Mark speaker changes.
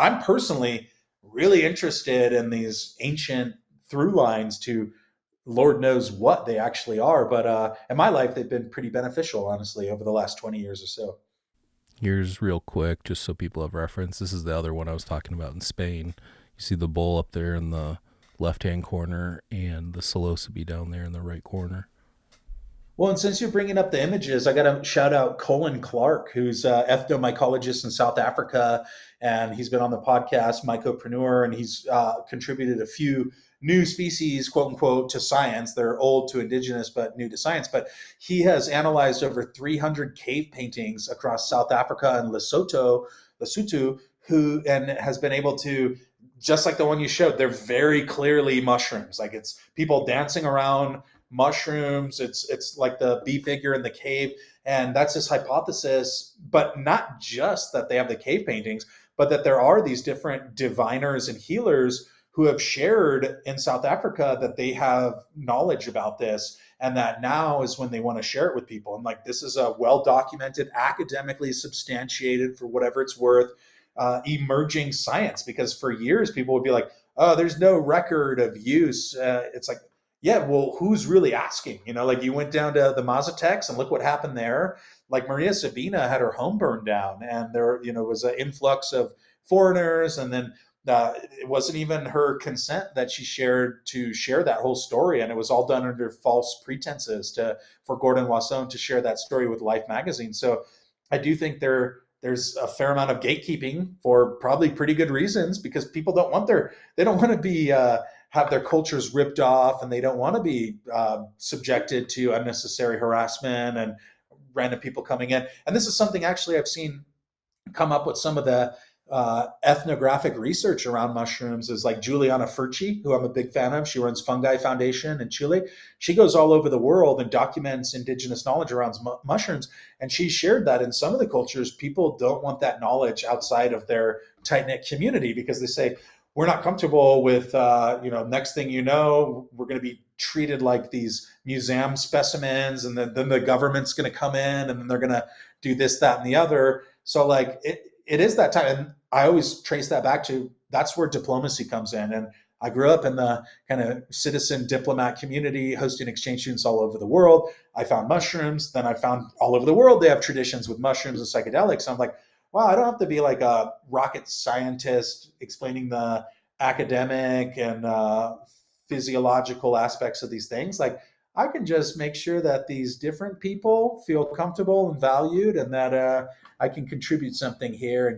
Speaker 1: I'm personally really interested in these ancient through lines to Lord knows what they actually are. But in my life, they've been pretty beneficial, honestly, over the last 20 years or so.
Speaker 2: Here's real quick, just so people have reference. This is the other one I was talking about in Spain. You see the bull up there in the left hand corner and the Psilocybe down there in the right corner.
Speaker 1: Well, and since you're bringing up the images, I got to shout out Colin Clark, who's an ethnomycologist in South Africa, and he's been on the podcast Mycopreneur, and he's contributed a few new species, quote unquote, to science. They're old to indigenous, but new to science. But he has analyzed over 300 cave paintings across South Africa and Lesotho, who and has been able to, just like the one you showed, they're very clearly mushrooms. Like it's people dancing around mushrooms. It's like the bee figure in the cave, and that's his hypothesis. But not just that they have the cave paintings, but that there are these different diviners and healers who have shared in South Africa that they have knowledge about this, and that now is when they want to share it with people. And like this is a well documented, academically substantiated, for whatever it's worth, emerging science. Because for years people would be like, "Oh, there's no record of use." It's like, yeah, well, who's really asking? Like you went down to the Mazatecs and look what happened there. Like Maria Sabina had her home burned down, and there, was an influx of foreigners, and then it wasn't even her consent that she shared to share that whole story, and it was all done under false pretenses for Gordon Wasson to share that story with Life magazine. So I do think there's a fair amount of gatekeeping for probably pretty good reasons, because people they don't want to be have their cultures ripped off, and they don't want to be subjected to unnecessary harassment and random people coming in. And this is something actually I've seen come up with some of the ethnographic research around mushrooms, is like Juliana Furci, who I'm a big fan of. She runs Fungi Foundation in Chile. She goes all over the world and documents indigenous knowledge around mushrooms. And she shared that in some of the cultures, people don't want that knowledge outside of their tight knit community, because they say, we're not comfortable with, next thing you know, we're going to be treated like these museum specimens, and then the government's going to come in, and then they're going to do this, that, and the other. So like it is that time. And I always trace that back to, that's where diplomacy comes in. And I grew up in the kind of citizen diplomat community, hosting exchange students all over the world. I found mushrooms. Then I found all over the world they have traditions with mushrooms and psychedelics. So I'm like, wow, I don't have to be like a rocket scientist explaining the academic and physiological aspects of these things. Like I can just make sure that these different people feel comfortable and valued, and that I can contribute something here and